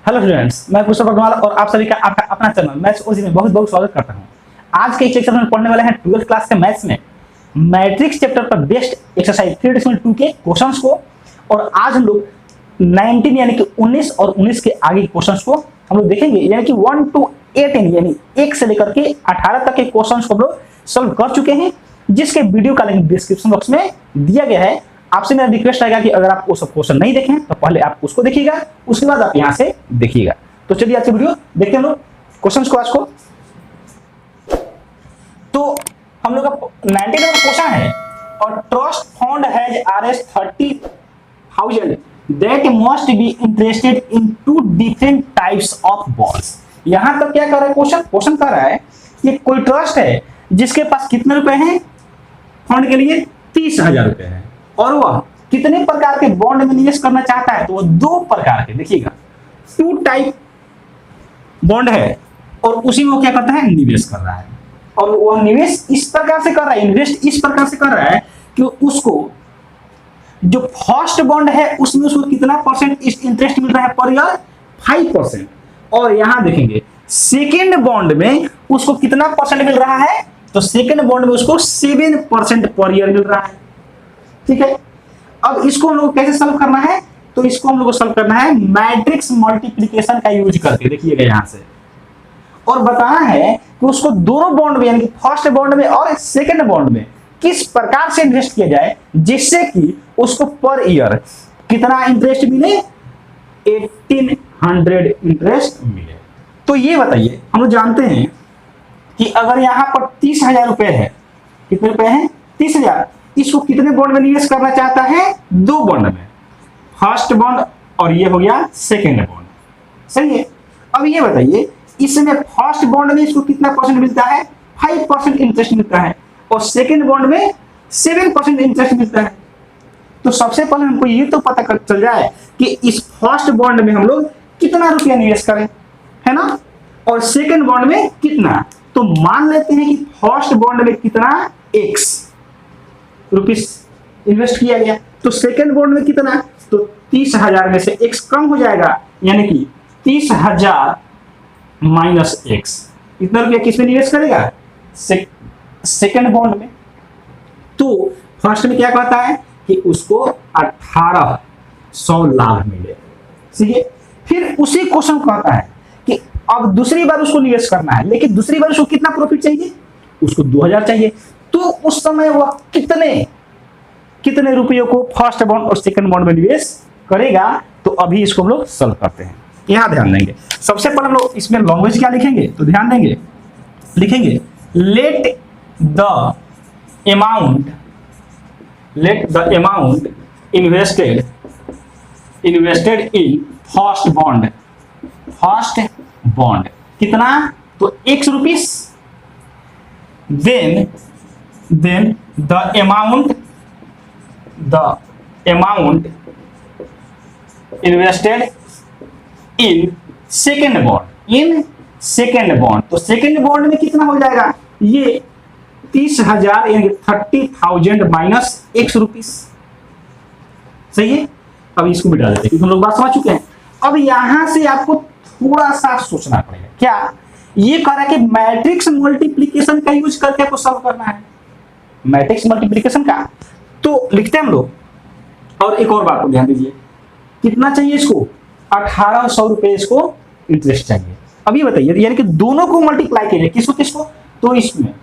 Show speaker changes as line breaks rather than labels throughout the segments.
Hello students, मैं कुशल वर्धमान और आप सभी का आपका अपना चैनल मैथ्स ओजी में बहुत बहुत स्वागत करता हूं। आज के इस लेक्चर में पढ़ने वाले हैं 12th क्लास के मैथ्स में मैट्रिक्स चैप्टर पर बेस्ड एक्सरसाइज 3.2 के क्वेश्चंस को। और आज हम लोग 19 यानी कि 19 और 19 के आगे के क्वेश्चंस को हम लोग देखेंगे, यानी कि 1 to 18 यानी 1 से लेकर के 18 तक के क्वेश्चंस को हम लोग सॉल्व कर चुके हैं, जिसके वीडियो का लिंक डिस्क्रिप्शन बॉक्स में दिया गया है। आपसे मेरा रिक्वेस्ट रहेगा कि अगर आप वो सब क्वेश्चन नहीं देखें तो पहले आप उसको देखिएगा, उसके बाद आप यहां से देखिएगा। तो चलिए आज की वीडियो देखते हैं लोग क्वेश्चंस को आज को। तो हम लोग का 19 नंबर क्वेश्चन है, और trust fund has Rs 30,000 that must be interested in 2 different types of bonds. यहां तक क्या कर रहा है क्वेश्चन कर रहा है कि कोई ट्रस्ट है जिसके पास कितने रुपए हैं, फंड के लिए 30,000 रुपए है, और वह कितने प्रकार के बॉन्ड में निवेश करना चाहता है। तो वो 2 प्रकार के, देखिएगा 2 टाइप बॉन्ड है और उसी में वो क्या करता है, निवेश कर रहा है। और वह निवेश इस प्रकार से कर रहा है, इन्वेस्ट इस प्रकार से कर रहा है कि उसको जो फर्स्ट बॉन्ड है उसमें उसको कितना परसेंट इंटरेस्ट मिल रहा है पर ईयर, 5%। और यहां देखेंगे सेकेंड बॉन्ड में उसको कितना परसेंट मिल रहा है, तो सेकेंड बॉन्ड में उसको 7% पर ईयर मिल रहा है। ठीक है, अब इसको हम लोग कैसे सॉल्व करना है, तो इसको हम लोग को सॉल्व करना है मैट्रिक्स मल्टीप्लिकेशन का यूज करके। देखिएगा यहां से, और बताना है कि उसको दोनों बॉन्ड में यानी कि फर्स्ट बॉन्ड में और सेकंड बॉन्ड में किस प्रकार से इन्वेस्ट किया जाए जिससे कि उसको पर ईयर कितना इंटरेस्ट मिले, 1800 इंटरेस्ट मिले। तो ये बताइए, हम लोग जानते हैं कि अगर यहां पर 30,000 रुपए है, कितने रुपए हैं, 30,000, इसको कितने बॉन्ड में निवेश करना चाहता है, 2 बॉन्ड में, फर्स्ट बॉन्ड और ये हो गया सेकेंड बॉन्ड। सही है। अब ये बताइए इसमें फर्स्ट बॉन्ड में इसको कितना परसेंट मिलता है, 5% इंटरेस्ट मिलता है, और सेकेंड बॉन्ड में 7% इंटरेस्ट मिलता है। तो सबसे पहले हमको ये तो पता चल जाए कि इस फर्स्ट बॉन्ड में हम लोग कितना रुपया निवेश करें, है ना, और सेकेंड बॉन्ड में कितना। तो मान लेते हैं कि फर्स्ट बॉन्ड में कितना, x रुपीस इन्वेस्ट किया गया, तो सेकेंड बॉन्ड में कितना, तो 30,000 में से x कम हो जाएगा, यानी कि 30,000 माइनस x, इतना रुपया किसमें निवेश करेगा, सेकेंड बॉन्ड में। तो फर्स्ट में क्या कहता है कि उसको 1800 लाभ मिले। ठीक है, फिर उसी क्वेश्चन कहता है कि अब दूसरी बार उसको निवेश करना है, लेकिन दूसरी बार उसको कितना प्रॉफिट चाहिए, उसको 2,000 चाहिए। तो उस समय वह कितने रुपयों को फर्स्ट बॉन्ड और सेकंड बॉन्ड में निवेश करेगा। तो अभी इसको हम लोग सॉल्व करते हैं। यहां ध्यान देंगे, सबसे पहले हम लोग इसमें लैंग्वेज क्या लिखेंगे, तो ध्यान देंगे, लिखेंगे let the amount invested in first bond कितना, तो x rupees, then the amount invested in second bond, तो सेकेंड बॉन्ड में कितना हो जाएगा, ये 30,000 यानी 30,000 माइनस x रुपीस। सही है। अब इसको मिटा देते हैं क्योंकि हम लोग बात समझ चुके हैं। अब यहां से आपको थोड़ा सा सोचना पड़ेगा, क्या ये कह रहा है कि मैट्रिक्स मल्टीप्लिकेशन का यूज करके आपको सॉल्व करना है, मैट्रिक्स मल्टीप्लिकेशन का। तो लिखते हैं हम लोग, और एक और बात को ध्यान दीजिए, कितना चाहिए इसको, 1800 रुपए इसको इंटरेस्ट चाहिए। अब ये बताइए, यानी कि दोनों को मल्टीप्लाई कीजिए, किसको, तो इसमें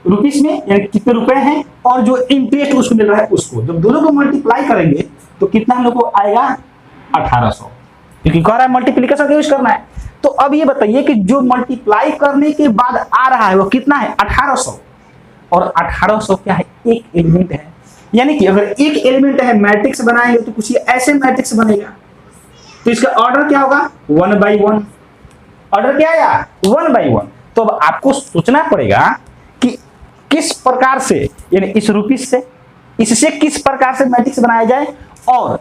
रुपीस में यानी कितने रुपए हैं और जो इंटरेस्ट उसको मिल रहा है उसको, जब दोनों को मल्टीप्लाई करेंगे तो कितना हम लोग को आएगा, 1800, क्योंकि कह रहा है मल्टीप्लिकेशन का यूज करना है। तो अब ये बताइए कि जो मल्टीप्लाई करने के बाद आ रहा है वो कितना है, 1800, और 1800 क्या है, एक एलिमेंट है। यानी कि अगर एक एलिमेंट है, मैट्रिक्स बनाएंगे तो कुछ ऐसे मैट्रिक्स बनेगा। तो इसका ऑर्डर क्या होगा, 1 by 1, ऑर्डर क्या आया, 1 by 1। तो अब आपको सोचना पड़ेगा कि किस प्रकार से, यानी इस रुपीस से, इससे किस प्रकार से मैट्रिक्स बनाया जाए, और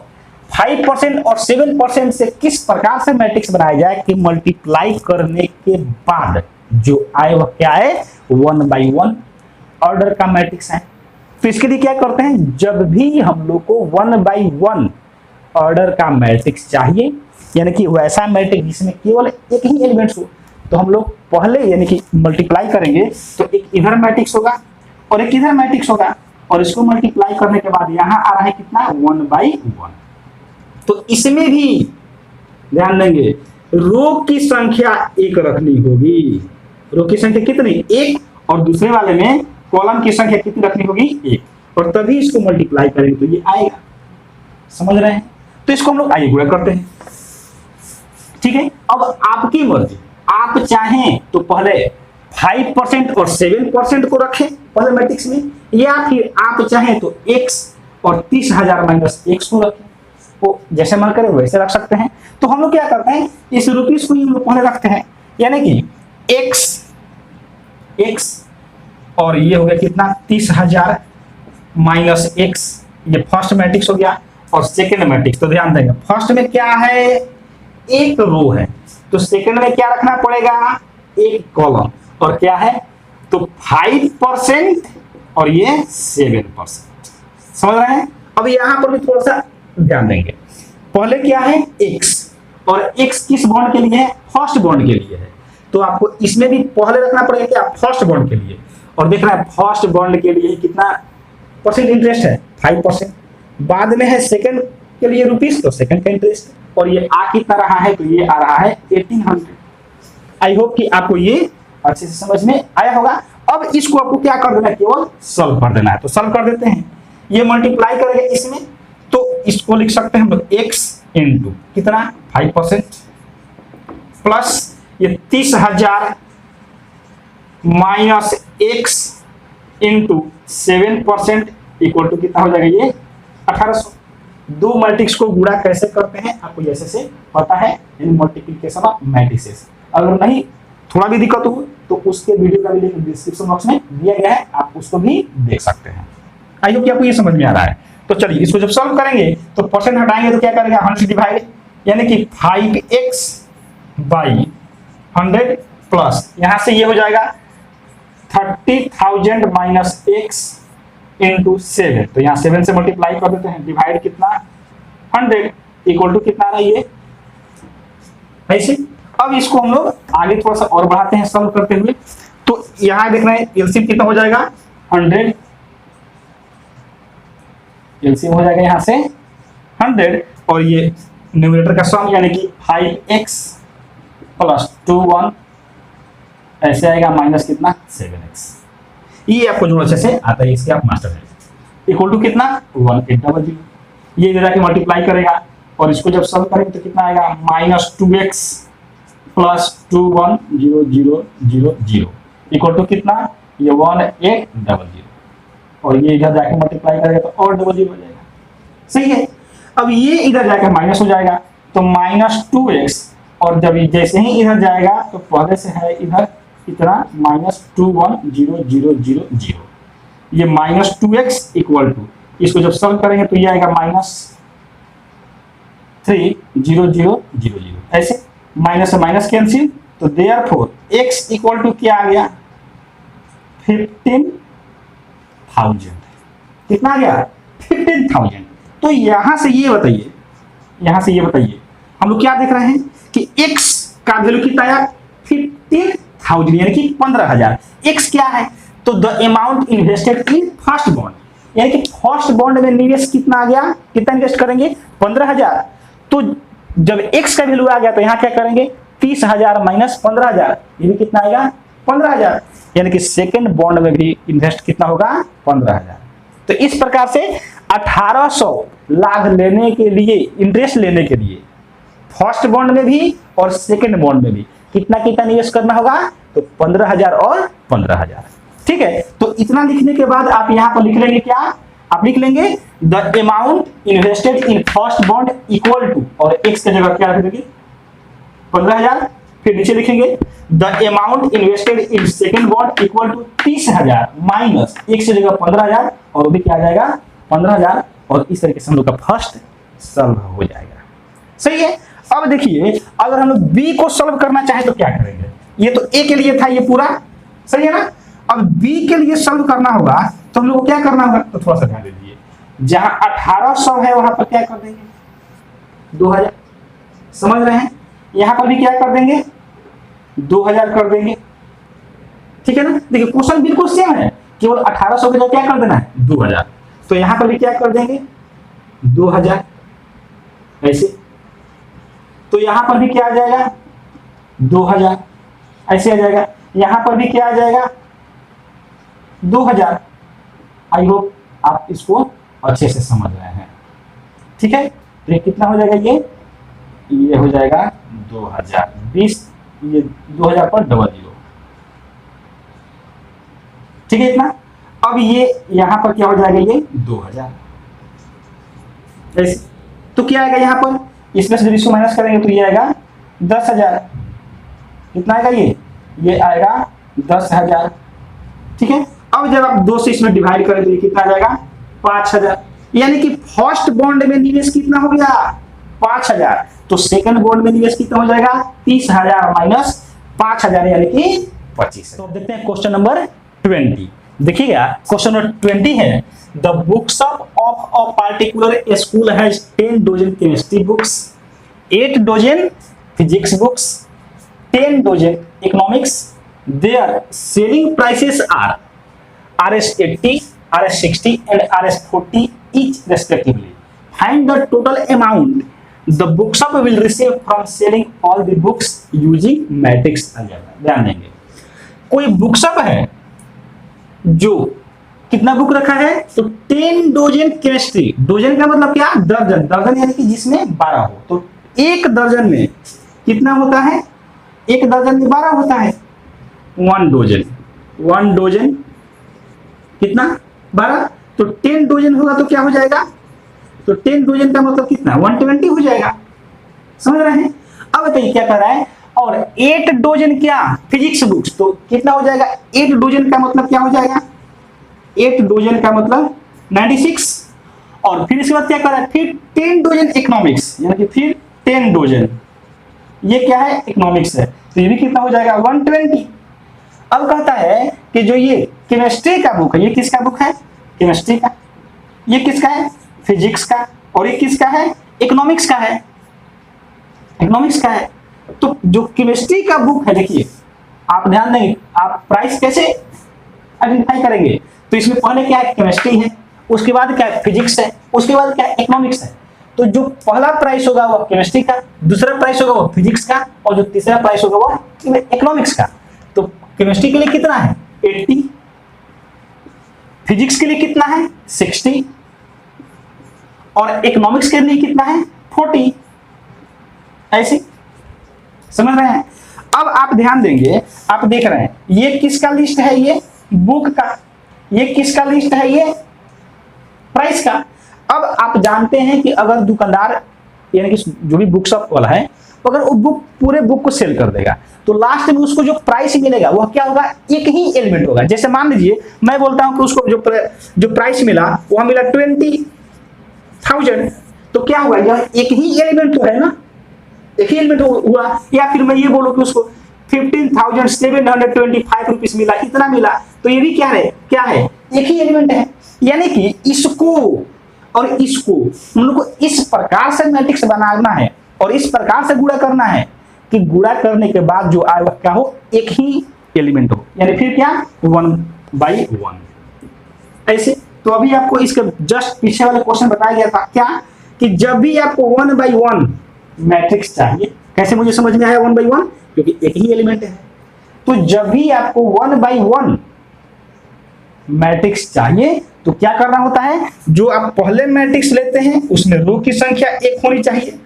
5% और 7% से किस प्रकार से मैट्रिक्स बनाया जाए कि मल्टीप्लाई करने के बाद जो आए वह क्या है, 1 by 1 ऑर्डर का मैट्रिक्स है। तो इसके लिए क्या करते हैं, जब भी हम लोग को 1 by 1 ऑर्डर का मैट्रिक्स चाहिए, यानी कि वैसा मैट्रिक्स जिसमें केवल एक ही एलिमेंट्स हो। तो हम लोग पहले यानी कि मल्टीप्लाई करेंगे तो एक इधर मैट्रिक्स होगा और एक इधर मैट्रिक्स होगा, और इसको मल्टीप्लाई करने के बाद यहाँ आ रहा है कितना 1/1। तो इसमें भी ध्यान देंगे रो की संख्या एक रखनी होगी। रो की संख्या कितनी? एक, और दूसरे वाले में कॉलम की संख्या कितनी रखनी होगी? एक, और तभी इसको मल्टीप्लाई करेंगे तो ये आएगा। समझ रहे हैं? तो इसको हम लोग आइए गुणा करते हैं। ठीक है, अब आपकी मर्जी, आप चाहें तो पहले 5% और 7% को रखें पहले मैट्रिक्स में, या फिर आप चाहें तो x और 30,000 माइनस x को रखें। वो जैसे मन करे वैसे रख सकते हैं। तो हम लोग क्या करते हैं, इस रुपीस को हम लोग पहले रखते हैं, यानी कि x और ये हो गया कितना 30,000 माइनस x, ये फर्स्ट मैट्रिक्स हो गया। और सेकेंड मैट्रिक्स तो ध्यान देंगे, फर्स्ट में क्या है? एक रो है, तो सेकेंड में क्या रखना पड़ेगा? एक कॉलम। और क्या है? तो 5% और ये 7%। समझ रहे हैं? अब यहां पर भी थोड़ा सा ध्यान देंगे। पहले क्या है? x, और x किस बॉन्ड के लिए है? फर्स्ट बॉन्ड के लिए है। तो आपको इसमें भी पहले रखना पड़ेगा क्या? फर्स्ट बॉन्ड के लिए। और देख रहे हैं फर्स्ट बॉन्ड के लिए कितना परसेंट इंटरेस्ट है? 5%। बाद में है सेकंड के लिए रुपीस, तो सेकंड का इंटरेस्ट। और ये आ कितना रहा है? तो ये आ रहा है 1800। आई होप कि आपको ये अच्छे से समझ में आया होगा। अब इसको आपको क्या कर देना है? केवल सॉल्व कर देना है। तो सॉल्व कर देते हैं। ये मल्टीप्लाई करेंगे इसमें, तो इसको लिख सकते हैं हम लोग x इंटू कितना 5% प्लस ये 30,000 minus x into 7% equal to कितना हो जाएगा? ये 1800। दो मैट्रिक्स को गुणा कैसे करते हैं आपको जैसे से पता है, इन मल्टीप्लिकेशन ऑफ मैट्रिसेस। अगर नहीं थोड़ा भी दिक्कत हो तो उसके वीडियो का भी लिंक डिस्क्रिप्शन बॉक्स में दिया गया है, आप उसको भी देख सकते हैं। आई होप कि आपको ये समझ में आ रहा है। तो चलिए इसको जब सॉल्व करेंगे तो परसेंट हटाएंगे तो क्या करेगा? 100 डिवाइड, यानी कि 5x/100 प्लस यहां से ये हो जाएगा 30,000 माइनस x इंटू 7। तो यहाँ 7 से मल्टीप्लाई कर देते हैं, डिवाइड कितना 100 इक्वल टू कितना आ रहा है ये ऐसे। अब इसको हम लोग आगे थोड़ा सा और बढ़ाते हैं सॉल्व करते हुए। तो यहाँ देख रहे हैं एलसीएम कितना हो जाएगा? 100। एलसीएम हो जाएगा यहाँ से 100, और ये न्यूमरेटर का सम यानी कि 5x प्लस 21 ऐसे आएगा माइनस कितना 7x। ये आपको जो अच्छे से आता है इसके आप मास्टर हैं। इक्वल टू कितना 1800। ये इधर आके मल्टीप्लाई करेगा और इसको जब सॉल्व करेंगे तो कितना आएगा? Minus 2x plus 210000 equal to कितना? ये 1800, और ये इधर जाके मल्टीप्लाई करेगा तो और 00 हो जाएगा। सही है। अब ये इधर जाकर माइनस हो जाएगा तो माइनस 2x, और जब जैसे ही इधर जाएगा तो पहले से है इधर कितना माइनस 21000। ये माइनस 2x इक्वल टू, इसको जब सॉल्व करेंगे तो ये आएगा माइनस 30000। ऐसे माइनस से माइनस कैंसिल, तो देयरफॉर x इक्वल टू क्या आ गया? 15,000। कितना आ गया? 15,000। तो यहां से ये बताइए, हम लोग क्या देख रहे हैं कि x का वैल्यू कितना आया? 15,000 यानी कि 15,000। x क्या है? तो the amount invested in first bond, यानी कि फर्स्ट बॉन्ड में निवेश कितना आ गया? कितना इन्वेस्ट करेंगे? 15,000। तो जब x का वैल्यू आ गया तो यहाँ क्या करेंगे? 30,000 माइनस 15,000, ये भी कितना आएगा? 15,000। यानी कि सेकेंड बॉन्ड में भी इन्वेस्ट कितना होगा? 15,000। तो इस प्रकार से 1800 लाख लेने के लिए, इंटरेस्ट लेने के लिए फर्स्ट बॉन्ड में भी और सेकेंड बॉन्ड में भी कितना कितना निवेश करना होगा? तो 15,000 और 15,000। ठीक है। तो इतना लिखने के बाद आप यहाँ पर लिख लेंगे क्या? आप लिख लेंगे the amount invested in first bond equal to, और x की जगह क्या रख देंगे? 15,000। फिर नीचे लिखेंगे the amount invested in second bond equal to 30,000 minus x की जगह 15,000, और वो भी क्या आ जाएगा? 15,000। और इस तरीके से हम लोग का फर्स्ट सॉल्व हो जाएगा। सही है। अब देखिए अगर हम लोग b को सॉल्व करना चाहे तो क्या करेंगे? ये तो a के लिए था ये पूरा, सही है ना। अब b के लिए सॉल्व करना होगा तो हम लोग को क्या करना होगा? तो थोड़ा सा ध्यान दीजिए, जहां 1800 है वहां पर क्या कर देंगे? 2000, समझ रहे हैं। यहां पर भी क्या कर देंगे 2000 कर देंगे, ठीक है ना। देखिए क्वेश्चन बिल्कुल सेम है, केवल 1800 के लिए क्या कर देना है 2000, तो यहां पर भी क्या कर देंगे 2000 ऐसे, तो यहां पर भी क्या आ जाएगा 2000 ऐसे आ जाएगा, यहां पर भी क्या आ जाएगा 2000। आई होप आप इसको अच्छे से समझ रहे हैं, ठीक है। तो ये कितना हो जाएगा, ये हो जाएगा 2020, ये 2000 पर 00, ठीक है इतना। अब ये यहां पर क्या हो जाएगा ये 2000 ऐसे, तो क्या आएगा यहां पर, इसमें से जब इसको माइनस करेंगे तो ये आएगा 10,000, कितना आएगा ये आएगा 10,000, ठीक है। अब जब आप 2 से इसमें डिवाइड करें तो ये कितना आ जाएगा 5,000, यानी कि फर्स्ट बॉन्ड में निवेश कितना हो गया 5,000, तो सेकंड बॉन्ड में निवेश कितना हो जाएगा 30,000 माइनस 5,000 यानी कि 25। तो अब देखते हैं क्वेश्चन नंबर 20। देखिएगा क्वेश्चन नंबर 20 है, the books of a particular school has 10 dozen chemistry books, 8 dozen physics books, 10 dozen economics, their selling prices are Rs80, Rs60 and Rs40 each respectively. Find the total amount the bookshop will receive from selling all the books using matrix algebra. ध्यान देंगे, कोई bookshop है जो कितना book रखा है, तो 10 dozen chemistry, dozen का मतलब क्या दर्जन, दर्जन यानी कि जिसमें 12 हो, तो एक दर्जन में कितना होता है, एक दर्जन में 12 होता है, 1 डजन कितना 12, तो 10 डजन होगा तो क्या हो जाएगा, तो 10 डजन का मतलब कितना 120 हो जाएगा, समझ रहे हैं। अब बताइए क्या कर रहा है, और 8 डजन क्या फिजिक्स बुक्स, तो कितना हो जाएगा 8 डजन का मतलब क्या हो जाएगा, 8 डजन का मतलब 96, और फिर इसके बाद क्या कर रहा है, फिर 10 डजन इकोनॉमिक्स, यानी कि फिर 10 डजन, ये क्या है इकोनॉमिक्स है, तो ये भी कितना हो जाएगा 120। अब कहता है कि जो ये केमिस्ट्री का बुक है, ये किसका बुक है केमिस्ट्री का, ये किसका है फिजिक्स का, और ये किसका है इकोनॉमिक्स का है, इकोनॉमिक्स का है। तो जो केमिस्ट्री का बुक है, देखिए आप ध्यान देंगे, आप प्राइस कैसे आइडेंटिफाई करेंगे, तो इसमें पहले क्या है केमिस्ट्री है, उसके बाद क्या है फिजिक्स है, उसके बाद क्या है इकोनॉमिक्स है। तो जो पहला प्राइस होगा वो केमिस्ट्री का, दूसरा प्राइस होगा वो फिजिक्स का, और जो तीसरा प्राइस होगा वो इकोनॉमिक्स का। तो केमिस्ट्री के लिए कितना है 80, फिजिक्स के लिए कितना है 60, और इकोनॉमिक्स के लिए कितना है 40, ऐसे समझ रहे हैं। अब आप ध्यान देंगे, आप देख रहे हैं ये किसका लिस्ट है, ये बुक का, ये किसका लिस्ट है, ये प्राइस का। अब आप जानते हैं कि अगर दुकानदार यानी कि जो भी बुक शॉप वाला है, अगर वो बुक पूरे बुक को सेल कर देगा तो लास्ट में उसको जो प्राइस मिलेगा वह क्या होगा, एक ही एलिमेंट होगा। जैसे मान लीजिए मैं बोलता हूं कि उसको जो प्राइस मिला वह मिला 20,000, तो क्या हुआ, यह एक ही एलिमेंट तो है ना, एक ही एलिमेंट हुआ। या फिर मैं ये बोलूं कि उसको 15,725 रुपीस मिला, इतना मिला, तो ये भी क्या है एक ही एलिमेंट है। यानी कि इसको और इसको हम लोग को इस प्रकार से मैट्रिक्स बनाना है और इस प्रकार से गुणा करना है कि गुणा करने के बाद जो आए वह क्या हो, एक ही एलिमेंट हो, यानी फिर क्या 1/1 ऐसे। तो अभी आपको इसके जस्ट पीछे वाले क्वेश्चन बताया गया था क्या, कि जब भी आपको 1/1 मैट्रिक्स चाहिए, कैसे मुझे समझ में आया 1/1, क्योंकि एक ही एलिमेंट है। तो जब भी आपको 1/1 मैट्रिक्स चाहिए तो क्या करना होता है, जो आप पहले मैट्रिक्स लेते हैं उसमें रो की संख्या 1 होनी चाहिए,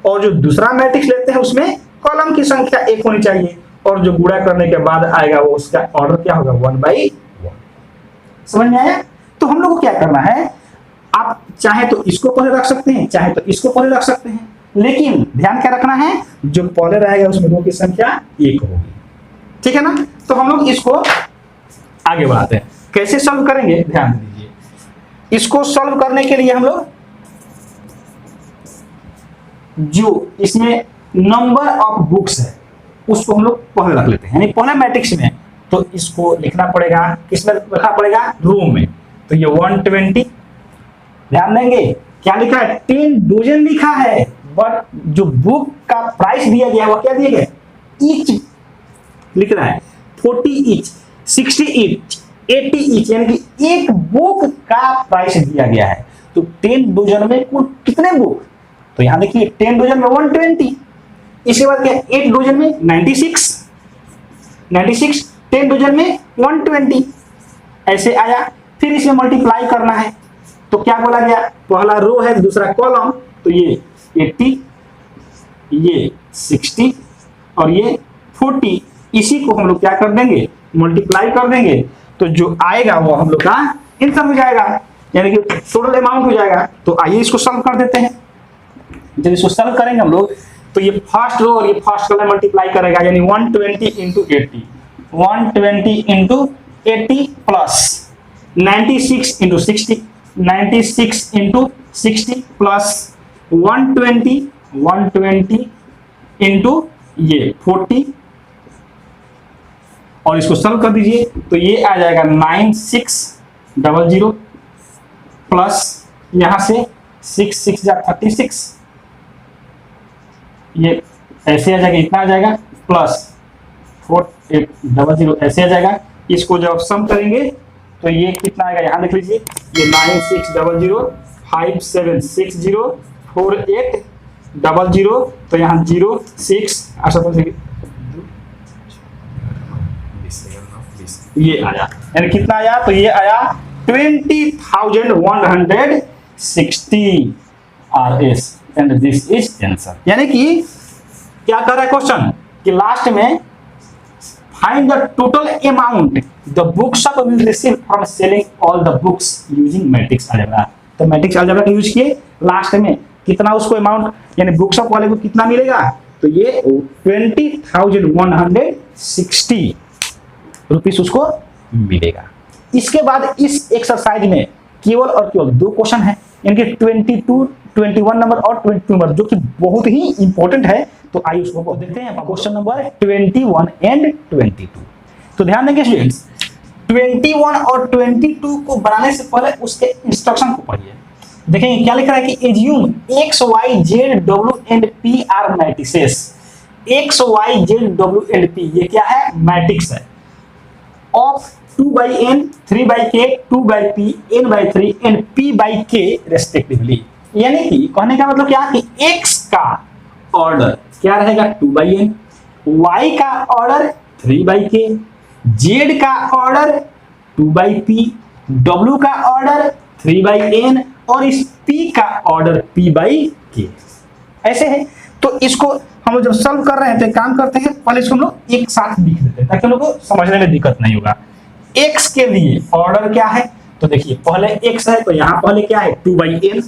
और जो दूसरा मैट्रिक्स लेते हैं उसमें कॉलम की संख्या 1 होनी चाहिए, और जो गुणा करने के बाद आएगा वो उसका ऑर्डर क्या होगा 1/1। समझ में आया। तो हम लोग को क्या करना है, आप चाहे तो इसको पहले रख सकते हैं, चाहे तो इसको पहले रख सकते हैं, लेकिन ध्यान क्या रखना है, जो पहले रहेगा उसमें रो की संख्या 1 होगी, ठीक है ना। तो हम लोग इसको आगे बढ़ाते हैं, कैसे सॉल्व करेंगे ध्यान दीजिए। इसको सॉल्व करने के लिए हम लोग जो इसमें नंबर ऑफ बुक्स है उसको हम लोग पहले रख लेते हैं, यानी पहले मैट्रिक्स में, तो इसको लिखना पड़ेगा किसमें रखना पड़ेगा, रो में। तो ये 120, ध्यान देंगे क्या लिखा है 10 डजन लिखा है, बट जो बुक का प्राइस दिया गया वो क्या दिया गया, ईच लिख रहा है 40 ईच, 60 ईच, 80 ईच, यानी कि एक बुक का प्राइस दिया गया है। तो 10 डजन में कुल कितने बुक, तो यहां देखिए 10 डजन में 120, इसके बाद क्या 8 डजन में 96, 10 डजन में 120 ऐसे आया। फिर इसमें मल्टीप्लाई करना है तो क्या बोला गया, पहला रो है दूसरा कॉलम, तो ये 80, ये 60 और ये 40, इसी को हम लोग क्या कर देंगे, मल्टीप्लाई कर देंगे, तो जो आएगा वो हम लोग का आंसर हो जाएगा, यानी कि टोटल अमाउंट हो जाएगा। तो आइए इसको सॉल्व कर देते हैं। जब इसको सॉल्व करेंगे हम लोग तो ये फर्स्ट रो और ये फर्स्ट कॉलम मल्टीप्लाई करेगा, यानी 120 into 80, 120 into 80 plus 96 into 60, 96 into 60 plus 120 into ये 40 और इसको सॉल्व कर दीजिए तो ये आ जाएगा 9600 प्लस यहां से 6 जा 36, ये ऐसे आ जाएगा, इतना आ जाएगा प्लस 4800 ऐसे आ जाएगा। इसको जब सम करेंगे तो ये कितना आएगा, यहां देख लीजिए, ये 9600 5760 4800, तो यहाँ 06 ये आया, यानी कितना आया, तो ये आया 20,160 RS and this is answer. यानी कि क्या कर रहा है क्वेश्चन कि लास्ट में find the total amount the book shop will receive from selling all the books using matrix algebra. तो मैट्रिक्स अलजेब्रा का यूज किए, लास्ट में कितना उसको अमाउंट यानी बुक शॉप वाले को कितना मिलेगा, तो ये 20,160 रुपीस उसको मिलेगा। इसके बाद इस एक्सरसाइज में केवल और केवल 2 क्वेश्चन है, इनके 22, 21 नंबर और 22 नंबर, जो कि बहुत ही इंपॉर्टेंट है। तो आइए उसको देखते हैं। Question number 21 and 22। तो ध्यान देंगे स्टूडेंट्स, 21 और 22 को बनाने से पहले उसके इंस्ट्रक्शन को पढ़िए। देखेंगे क्या लिख रहा है कि assume x y z w and p are matrices. x y z w and p ये क्या है, मैट्रिक्स है of 2/n 3/k 2/p n/3 and p/k respectively. यानी कि कहने का मतलब क्या कि x का ऑर्डर क्या रहेगा 2/n, y का ऑर्डर 3/k, z का ऑर्डर 2/p, w का ऑर्डर 3/n और इस p का ऑर्डर p/k ऐसे है। तो इसको हम लोग जब सॉल्व कर रहे हैं तो एक काम करते हैं, पहले इसको हम लोग एक साथ लिख देते हैं ताकि हम लोग को समझने में दिक्कत नहीं होगा। x के लिए ऑर्डर क्या है, तो देखिए पहले x है तो यहाँ पहले क्या है 2/n,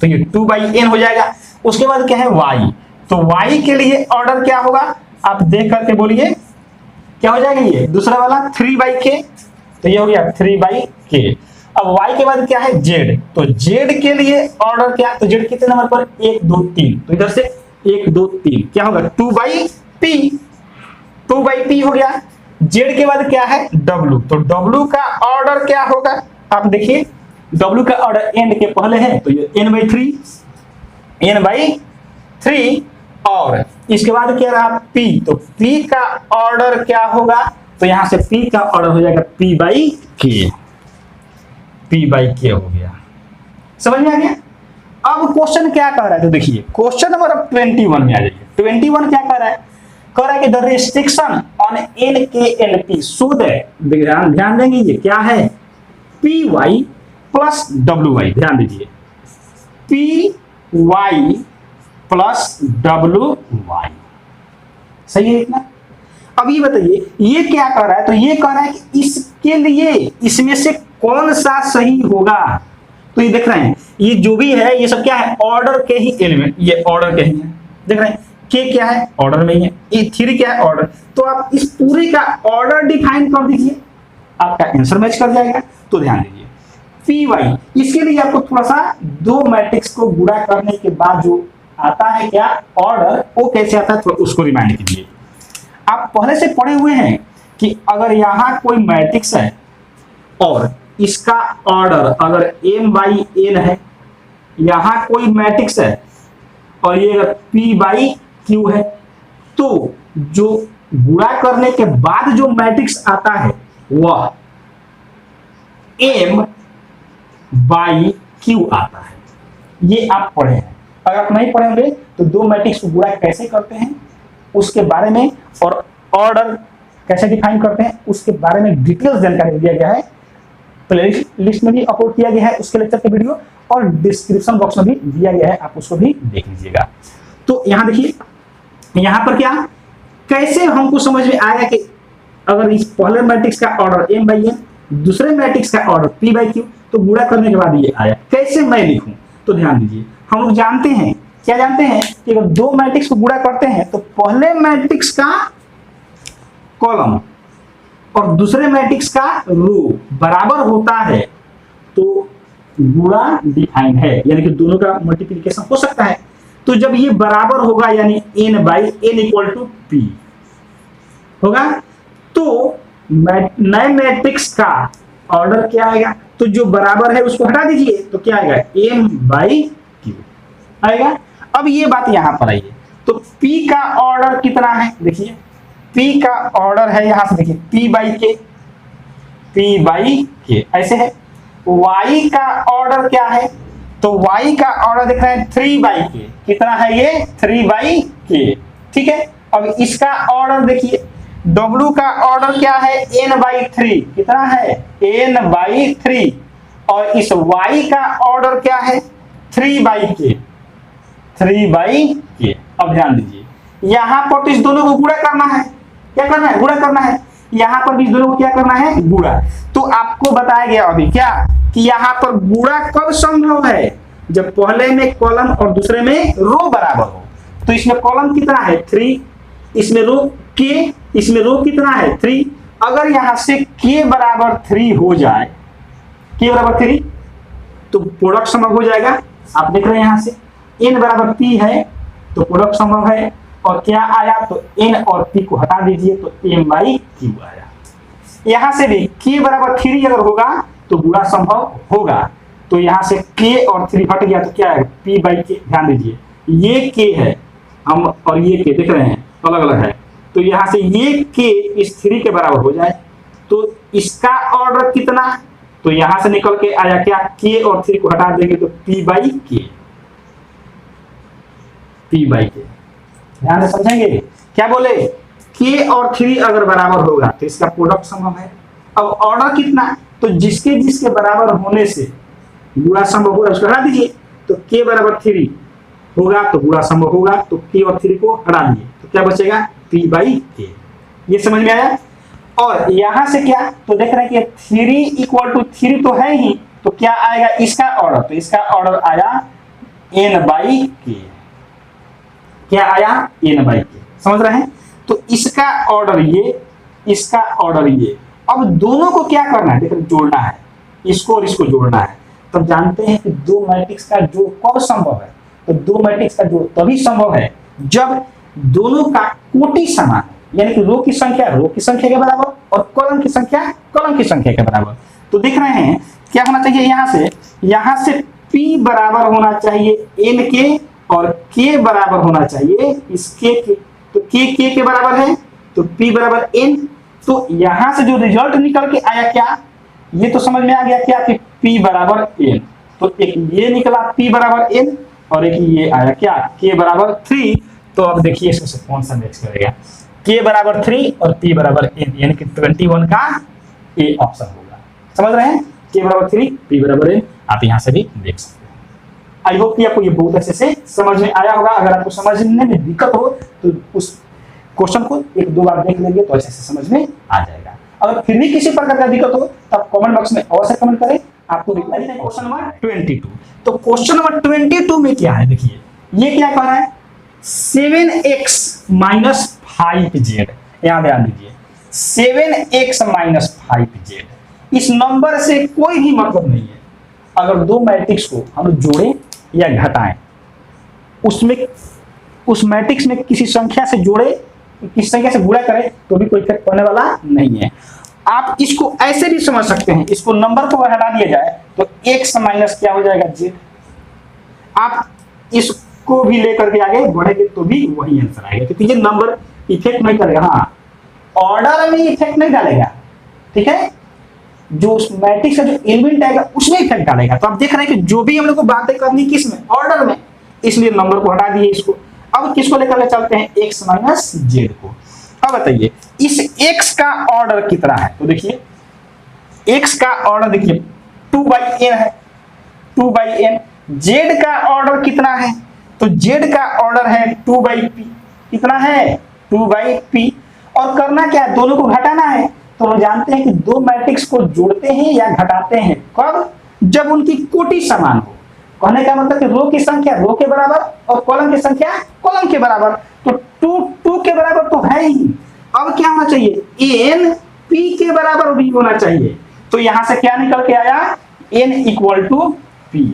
तो ये 2/n हो जाएगा। उसके बाद क्या है y, तो y के लिए ऑर्डर क्या होगा, आप देख करके बोलिए क्या हो जाएगा, ये दूसरा वाला 3/k, तो ये हो गया 3/k। अब y के बाद क्या है z, तो z के लिए ऑर्डर क्या, तो z कितने नंबर पर 1 2 3, तो इधर से 1 2 3 क्या होगा 2/p, 2/p हो गया। z के बाद क्या है w, तो w का ऑर्डर क्या होगा, आप देखिए w का ऑर्डर n के पहले है तो ये n/3 और इसके बाद क्या रहा p, तो p का ऑर्डर क्या होगा, तो यहां से p का ऑर्डर हो जाएगा p/k हो गया। समझ में आ गया। अब क्वेश्चन क्या कर रहा है, तो देखिए क्वेश्चन नंबर 21 में आ जाइए। 21 क्या कर रहा है, कह रहा है कि the restriction on n k and p so that, ध्यान देंगे ये क्या है py प्लस wy, ध्यान दीजिए py प्लस wy, सही है इतना। अब ये बताइए ये क्या कर रहा है, तो ये कह रहा है कि इसके लिए इसमें से कौन सा सही होगा। तो ये देख रहे हैं ये जो भी है ये सब क्या है ऑर्डर के ही एलिमेंट, ये ऑर्डर के ही है, देख रहे हैं के क्या है ऑर्डर में ही है, ये 3 क्या है ऑर्डर, तो आप इस पूरे का ऑर्डर डिफाइन कर दीजिए, आपका आंसर मैच कर जाएगा। तो ध्यान दीजिए py, इसके लिए आपको थोड़ा सा 2 मैट्रिक्स को गुणा करने के बाद जो आता है क्या ऑर्डर, वो कैसे आता है थोड़ा उसको रिमाइंड कीजिए। आप पहले से पढ़े हुए हैं कि अगर यहाँ कोई मैट्रिक्स है और इसका ऑर्डर अगर m/n है, यहाँ कोई मैट्रिक्स है और ये अगर P बाई Q है, तो जो गुणा करने के बाद जो मैट्रिक्स आता है वह M बाई Q आता है। ये आप पढ़े हैं। अगर आप नहीं पढ़े होंगे तो दो मैट्रिक्स को गुणा कैसे करते हैं उसके बारे में और ऑर्डर कैसे डिफाइन करते हैं उसके बारे में डिटेल्स जानकारी दिया गया है। प्ले लिस्ट में भी अपलोड किया गया है उसके लेक्चर का वीडियो, और डिस्क्रिप्शन बॉक्स में भी दिया गया है, आप उसको भी देख लीजिएगा। तो यहाँ देखिए, यहाँ पर क्या कैसे हमको समझ में आएगा कि अगर इस पहले मैट्रिक्स का ऑर्डर M बाई N, दूसरे मैट्रिक्स का ऑर्डर P बाई Q, तो गुणा करने के बाद ये आया, कैसे मैं लिखूं? तो ध्यान दीजिए, हम लोग जानते हैं, क्या जानते हैं कि अगर दो मैट्रिक्स को गुणा करते हैं तो पहले मैट्रिक्स का कॉलम और दूसरे मैट्रिक्स का रो बराबर होता है तो गुणा डिफाइन है, यानी कि दोनों का मल्टीप्लिकेशन हो सकता है। तो जब ये बराबर होगा यानी N by N equal to P होगा, तो नए मैट्रिक्स का ऑर्डर क्या आएगा? तो जो बराबर है उसको हटा दीजिए, तो क्या आएगा? M बाई Q आएगा। अब ये बात यहां पर आइए, तो P का ऑर्डर कितना है? देखिए P का ऑर्डर है, यहां से देखिए P बाई K ऐसे है। Y का ऑर्डर क्या है? तो Y का ऑर्डर देख रहे हैं 3 बाई K, कितना है ये? 3 बाई K, ठीक है। अब इसका ऑर्डर देखिए, W का ऑर्डर क्या है? N बाई 3, कितना है? N बाई 3, और इस Y का ऑर्डर क्या है? 3 बाई K, 3 बाई K। अब ध्यान दीजिए, यहां पर तो इस दोनों को गुणा करना है, क्या करना है? गुणा करना है। यहां पर भी इस दोनों को क्या करना है? गुणा। तो आपको बताया गया अभी क्या कि यहां पर गुणा कब संभव है? जब पहले में कॉलम और दूसरे में रो बराबर हो। तो इसमें कॉलम कितना है? 3, इसमें रो K, इसमें रो कितना है? 3। अगर यहां से K बराबर 3 हो जाए, K बराबर 3, तो प्रोडक्ट संभव हो जाएगा। आप देख रहे हैं यहां से N बराबर P है तो प्रोडक्ट संभव है, और क्या आया? तो N और P को हटा दीजिए तो M बाई Q आया। यहां से भी K बराबर 3 अगर होगा तो गुणा संभव होगा, तो यहां से K और 3 हट गया तो क्या आएगा? P by K। ध्यान दीजिए, ये K है हम और ये K देख रहे हैं अलग अलग है, तो यहां से ये K इस 3 के बराबर हो जाए तो इसका ऑर्डर कितना? तो यहां से निकल के आया क्या? K और 3 को हटा देंगे तो P by K, P by K। ध्यान से समझेंगे, क्या बोले? K और 3 अगर बराबर होगा तो इसका प्रोडक्ट संभव है। अब ऑर्डर कितना? तो जिसके जिसके बराबर होने से गुणा संभव होगा उसको हटा दीजिए, तो K बराबर 3 होगा तो गुणा संभव होगा, तो K और 3 को हटा दिए तो क्या बचेगा? P by K। ये समझ में आया? और यहां से क्या, तो देख रहे हैं कि 3 इक्वल टू 3 तो है ही, तो क्या आएगा इसका ऑर्डर? तो इसका ऑर्डर आया N बाई K। क्या आया? N by K। समझ रहे हैं? तो इसका ऑर्डर ये, इसका ऑर्डर ये। अब दोनों को क्या करना है? देखो जोड़ना है, इसको और इसको जोड़ना है। तब जानते हैं कि दो मैट्रिक्स का जोड़ कब संभव है? तो दो मैट्रिक्स का जोड़ तभी संभव है जब दोनों का कोटि समान है, यानी कि रो की संख्या रो की संख्या के बराबर और कॉलम की संख्या कॉलम की संख्या के बराबर। तो देख रहे हैं क्या होना चाहिए? यहां से P बराबर होना चाहिए N के और K बराबर होना चाहिए इस K के। तो K के बराबर है तो P बराबर N। तो यहां से जो रिजल्ट निकल के आया क्या, ये तो समझ में आ गया क्या कि P बराबर N। तो एक ये निकला P बराबर N और एक ये आया क्या? K बराबर 3। तो अब देखिए इसमें कौन सा मैच करेगा? K बराबर 3 और P बराबर N, यानी कि 21 का A ऑप्शन होगा। समझ रहे हैं? K बराबर 3, P बराबर N, आप यहां से भी देख सकते हैं। आई होप कि आपको ये बहुत अच्छे से समझ में आया होगा। अगर आपको समझने में दिक्कत हो तो उस क्वेश्चन को एक दो बार देख लेंगे तो अच्छे से समझ में आ जाएगा। अगर फिर भी किसी प्रकार का दिक्कत हो तो आप कमेंट बॉक्स में अवश्य कमेंट करें, आपको रिप्लाई दें। Question number 22। तो क्वेश्चन नंबर 22 में क्या है? देखिए ये क्या कह रहा है? 7x minus 5z। यहां ध्यान दीजिए, 7x माइनस 5z, इस नंबर से कोई भी मतलब नहीं है। अगर दो मैट्रिक्स को हम जोड़ें या घटाएं, उसमें उस मैट्रिक्स में किसी संख्या से जोड़े, किसी संख्या से गुणा करें तो भी कोई फर्क पड़ने वाला नहीं है। आप इसको ऐसे भी समझ सकते हैं, इसको नंबर को हटा दिया जाए तो x माइनस क्या हो जाएगा? z। आप इस को भी लेकर के आगे बढ़ेंगे तो भी वही आंसर आएगा, क्योंकि ये नंबर इफेक्ट नहीं करेगा। हाँ, ऑर्डर में इफेक्ट नहीं डालेगा, ठीक है, जो मैट्रिक्स का जो एलिमेंट आएगा उसमें इफेक्ट डालेगा। तो आप देख रहे हैं कि जो भी हम लोग को बातें करनी किस में, ऑर्डर में, इसलिए नंबर को हटा दिए इसको। अब किसको लेकर के चलते हैं, x माइनस जेड को। अब बताइए इस x का ऑर्डर कितना है, तो देखिए x का ऑर्डर देखिए 2/n है, 2/n। z का ऑर्डर कितना है, तो z का ऑर्डर है 2/p, कितना है 2/p। और करना क्या है, दोनों को घटाना है। तो हम जानते हैं कि दो मैट्रिक्स को जोड़ते हैं या घटाते हैं कब, जब उनकी कोटि समान हो। कहने का मतलब कि रो की संख्या रो के बराबर और कॉलम की संख्या कॉलम के बराबर। तो 2 के बराबर तो है ही, अब क्या होना चाहिए, n p के बराबर भी होना चाहिए। तो यहां से क्या निकल के आया, n equal to p,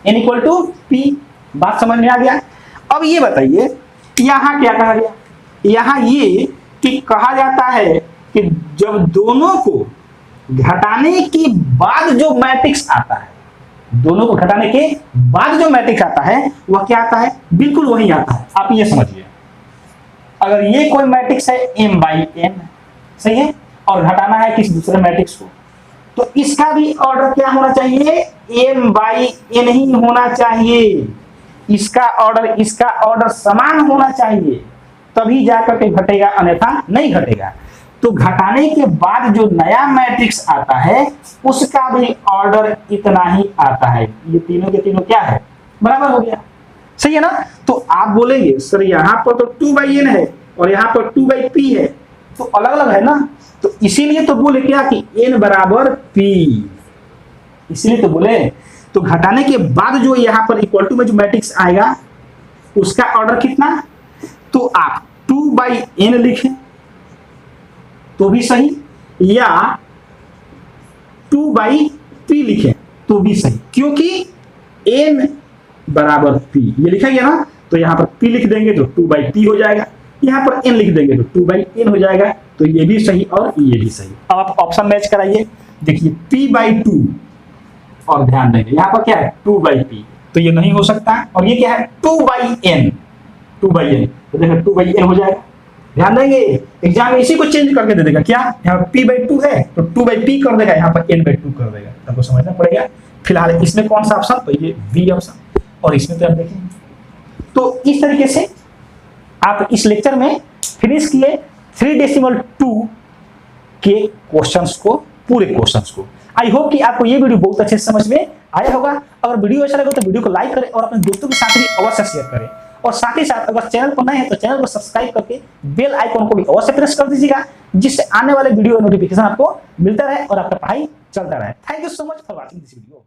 n equal to p। बात समझ में आ गया। अब ये बताइए यहां क्या कहा गया, यहां ये कि कहा जाता है कि जब दोनों को घटाने के बाद जो मैट्रिक्स आता है, दोनों को घटाने के बाद जो मैट्रिक्स आता है वह क्या आता है, बिल्कुल वही आता है। आप ये समझिए, अगर ये कोई मैट्रिक्स है m/n, सही है, और घटाना है किसी दूसरे मैट्रिक्स को, तो इसका भी ऑर्डर क्या होना चाहिए, m/n ही होना चाहिए। इसका ऑर्डर समान होना चाहिए, तभी जाकर के घटेगा, अन्यथा नहीं घटेगा। तो घटाने के बाद जो नया मैट्रिक्स आता है उसका भी ऑर्डर इतना ही आता है। ये तीनों के तीनों क्या है, बराबर हो गया, सही है ना। तो आप बोलेंगे सर यहाँ पर तो 2/n है और यहाँ पर 2/p है, तो अलग अलग है ना। तो इसीलिए तो बोले क्या कि n बराबर p, इसीलिए तो बोले। तो घटाने के बाद जो यहाँ पर इक्वल टू में जो मैट्रिक्स आएगा उसका ऑर्डर कितना, तो आप 2/n लिखें तो भी सही, या 2/p लिखें तो भी सही, क्योंकि n बराबर p ये लिखा गया ना। तो यहाँ पर p लिख देंगे तो 2/p हो जाएगा, यहाँ पर n लिख देंगे तो 2/n हो जाएगा। तो ये भी सही और ये भी सही। अब आप ऑप्शन मैच कराइए, देखिए p/2, और ध्यान देंगे यहाँ पर क्या है 2/p, तो ये नहीं हो सकता। और ये क्या है 2/n, तो देखो 2/n हो जाएगा। ध्यान देंगे एग्जाम में इसी को चेंज करके दे देगा, क्या यहाँ p/2 है तो 2/p कर देगा, यहाँ पर n/2 कर देगा। आपको समझना पड़ेगा। फिलहाल इसमें कौन सा ऑप्शन, तो ये बी ऑप्शन, और इसमें तो आप देखेंगे। तो इस तरीके से आप इस लेक्चर में फिनिश किए 3.2 के क्वेश्चंस को, पूरे क्वेश्चंस को। आई होप कि आपको ये वीडियो बहुत अच्छे से समझ में आया होगा। अगर वीडियो अच्छा लगे तो वीडियो को लाइक करें और अपने दोस्तों के साथ भी अवश्य शेयर करें। और साथ ही साथ अगर चैनल पर नए हैं तो चैनल को सब्सक्राइब करके बेल आइकन को भी अवश्य प्रेस कर दीजिएगा, जिससे आने वाले वीडियो नोटिफिकेशन आपको मिलता रहे और आपका पढ़ाई चलता रहे। Thank you so much for watching this video.